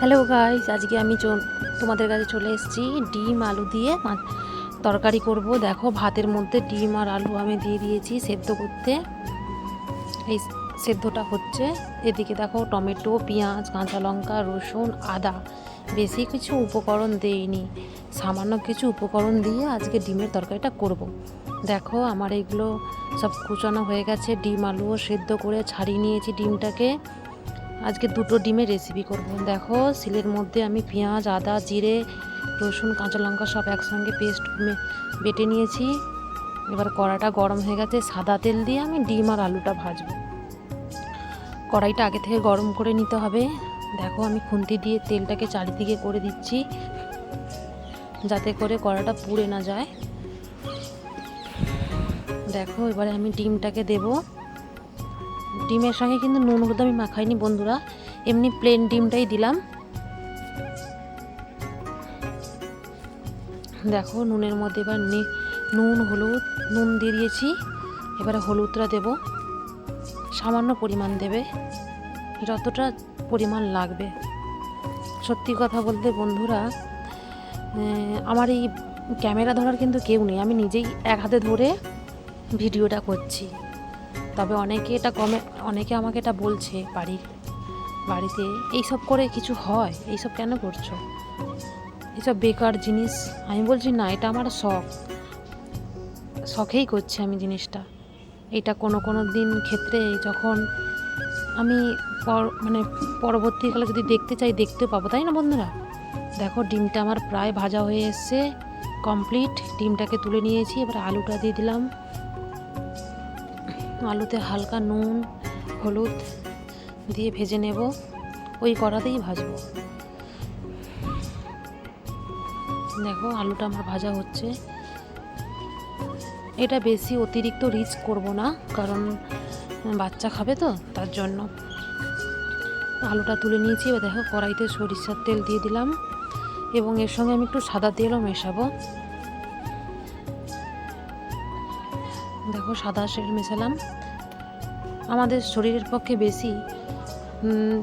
Hello guys, আজকে আমি তোমাদের কাছে চলে এসেছি ডিম আলু দিয়ে তরকারি করব। দেখো, ভাতের মধ্যে ডিম আর আলু আমি দিয়ে দিয়েছি সেদ্ধ করতে। এই সেদ্ধটা হচ্ছে, এদিকে দেখো টমেটো, পেঁয়াজ, কাঁচা লঙ্কা, রসুন, আদা, বেশি কিছু উপকরণ দেইনি, সামান্য কিছু উপকরণ দিয়ে আজকে ডিমের তরকারিটা করব। দেখো আমার এগুলো সব কুচানো হয়ে গেছে, ডিম আলুও সেদ্ধ করে ছাড়িয়ে নিয়েছি ডিমটাকে। আজকে দুটো ডিমের রেসিপি করব। দেখো শিলের মধ্যে আমি পেঁয়াজ, আদা, জিরে, রসুন, কাঁচা লঙ্কা সব একসঙ্গে পেস্ট বেটে নিয়েছি। এবার কড়াইটা গরম হয়ে গেছে, সাদা তেল দিয়ে আমি ডিম আর আলুটা ভাজবো। কড়াইটা আগে থেকে গরম করে নিতে হবে। দেখো আমি খুন্তি দিয়ে তেলটাকে চারিদিকে করে দিচ্ছি, যাতে করে কড়াইটা পুড়ে না যায়। দেখো এবারে আমি ডিমটাকে দেবো। ডিমের সঙ্গে কিন্তু নুন হলুদ আমি মাখাইনি বন্ধুরা, এমনি প্লেন ডিমটাই দিলাম। দেখো নুনের মধ্যে এবার নুন দিয়ে দিয়েছি। এবারে হলুদটা দেব, সামান্য পরিমাণ দেবে, যতটা পরিমাণ লাগবে। সত্যি কথা বলতে বন্ধুরা, আমার এই ক্যামেরা ধরার কিন্তু কেউ নেই, আমি নিজেই এক হাতে ধরে ভিডিওটা করছি। তবে অনেকে আমাকে এটা বলছে বাড়িতে এইসব করে কিছু হয়, এইসব কেন করছো, এইসব বেকার জিনিস। আমি বলছি না, এটা আমার শখেই করছি আমি জিনিসটা। এটা কোনো দিন ক্ষেত্রে যখন আমি পরবর্তীকালে যদি দেখতে চাই, দেখতে পাবো, তাই না বন্ধুরা? দেখো ডিমটা আমার প্রায় ভাজা হয়ে এসছে, কমপ্লিট। ডিমটাকে তুলে নিয়েছি, এবার আলুটা দিয়ে দিলাম। আলুতে হালকা নুন হলুদ দিয়ে ভেজে নেব, ওই কড়াতেই ভাজবো। দেখো আলুটা আমার ভাজা হচ্ছে। এটা বেশি অতিরিক্ত রিচ করব না, কারণ বাচ্চা খাবে তো, তার জন্য। আলুটা তুলে নিয়েছি। এবার দেখো কড়াইতে সরিষার তেল দিয়ে দিলাম, এবং এর সঙ্গে আমি একটু সাদা তেলও মেশাবো। দেখো সাদা তেল মেশালাম। আমাদের শরীরের পক্ষে বেশি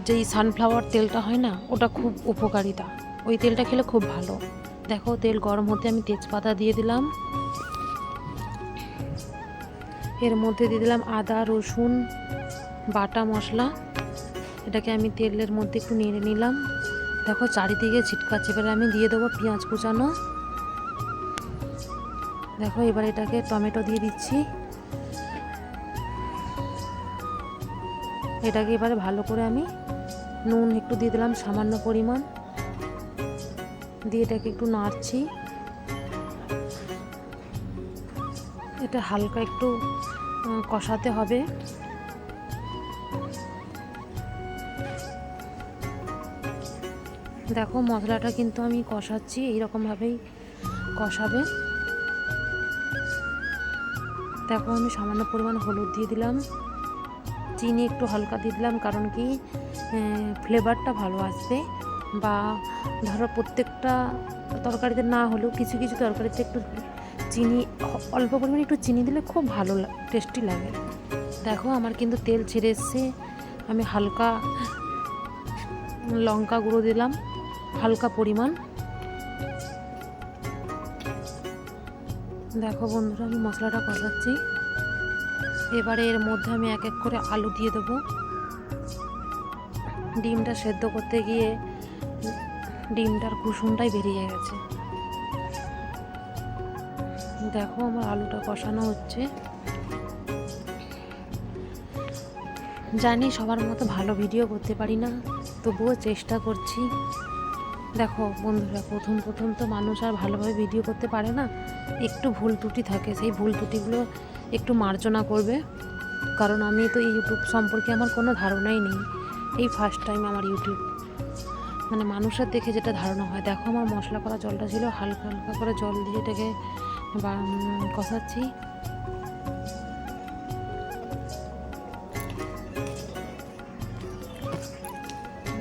যেই সানফ্লাওয়ার তেলটা হয় না, ওটা খুব উপকারিতা, ওই তেলটা খেলে খুব ভালো। দেখো তেল গরম হতে আমি তেজপাতা দিয়ে দিলাম, এর মধ্যে দিয়ে দিলাম আদা রসুন বাটা মশলা। এটাকে আমি তেলের মধ্যে একটু নেড়ে নিলাম। দেখো চারিদিকে ছিটকাচ্ছে, এবারে আমি দিয়ে দেবো পেঁয়াজ কুচানো। দেখো এবার এটাকে টমেটো দিয়ে দিচ্ছি। এটাকে এবারে ভালো করে আমি নুন একটু দিয়ে দিলাম সামান্য পরিমাণ, দিয়ে এটাকে একটু নাড়ছি। এটা হালকা একটু কষাতে হবে। দেখো মশলাটা কিন্তু আমি কষাচ্ছি, এইরকমভাবেই কষাবে। দেখো আমি সামান্য পরিমাণ হলুদ দিয়ে দিলাম, চিনি একটু হালকা দিয়ে দিলাম, কারণ কি ফ্লেভারটা ভালো আসবে। বা ধরো প্রত্যেকটা তরকারিতে না হলেও কিছু কিছু তরকারিতে একটু চিনি, অল্প পরিমাণে একটু চিনি দিলে খুব ভালো টেস্টি লাগে। দেখো আমার কিন্তু তেল ছেড়ে এসছে। আমি হালকা লঙ্কা গুঁড়ো দিলাম, হালকা পরিমাণ। দেখো বন্ধুরা আমি মশলাটা কষাচ্ছি। এবারে এর মধ্যে আমি এক এক করে আলু দিয়ে দেবো। ডিমটা সেদ্ধ করতে গিয়ে ডিমটার কুসুমটাই বেরিয়ে গেছে। দেখো আমার আলুটা কষানো হচ্ছে। জানি সবার মতো ভালো ভিডিও করতে পারি না, তবুও চেষ্টা করছি। দেখো বন্ধুরা, প্রথম তো মানুষ আর ভালোভাবে ভিডিও করতে পারে না, একটু ভুল ত্রুটি থাকে, সেই ভুল ত্রুটিগুলো একটু মার্জনা করবে। কারণ আমি তো ইউটিউব সম্পর্কে আমার কোনো ধারণাই নেই, এই ফার্স্ট টাইম আমার ইউটিউব, মানুষের দেখে যেটা ধারণা হয়। দেখো আমার মশলা করা জলটা ছিল, হালকা হালকা করে জল দিয়ে এটাকে কষাচ্ছি।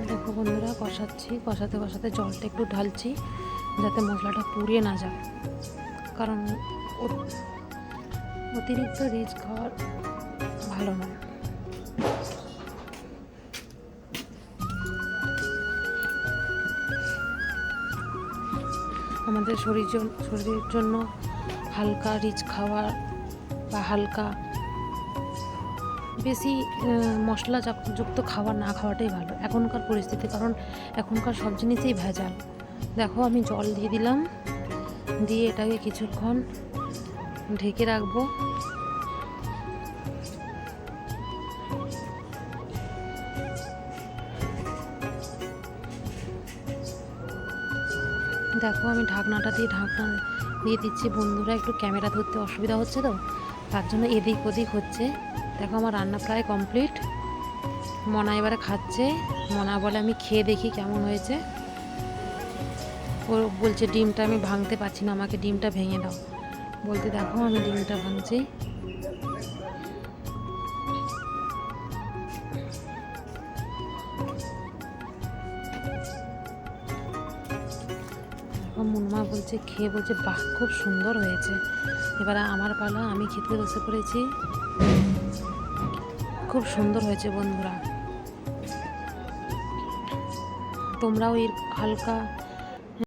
দেখো বন্ধুরা কষাতে কষাতে জলটা একটু ঢালছি, যাতে মশলাটা পুড়িয়ে না যায়, কারণ অতিরিক্ত রিচ খাওয়ার ভালো নয়। আমাদের শরীরের জন্য হালকা রিচ খাবার বা হালকা বেশি মশলা যুক্ত খাবার না খাওয়াটাই ভালো এখনকার পরিস্থিতি, কারণ এখনকার সব জিনিসেই ভেজাল। দেখো আমি জল দিয়ে দিলাম, দিয়ে এটাকে কিছুক্ষণ ঢেকে রাখবো। দেখো আমি ঢাকনা দিয়ে দিচ্ছি। বন্ধুরা একটু ক্যামেরা ধরতে অসুবিধা হচ্ছে তো, তার জন্য এদিক ওদিক হচ্ছে। দেখো আমার রান্না প্রায় কমপ্লিট। মনা এবারে খাচ্ছে। মনা বলে আমি খেয়ে দেখি কেমন হয়েছে। ও বলছে ডিমটা আমি ভাঙতে পারছি না, আমাকে ডিমটা ভেঙে দাও। বলতে দেখো আমি ডিমটা ভাঙছি। মুনমা বলছে খেয়ে বলছে বাহ খুব সুন্দর হয়েছে। এবারে আমার পালা, আমি খেতে বসে পড়েছি। খুব সুন্দর হয়েছে বন্ধুরা, তোমরাও এর হালকা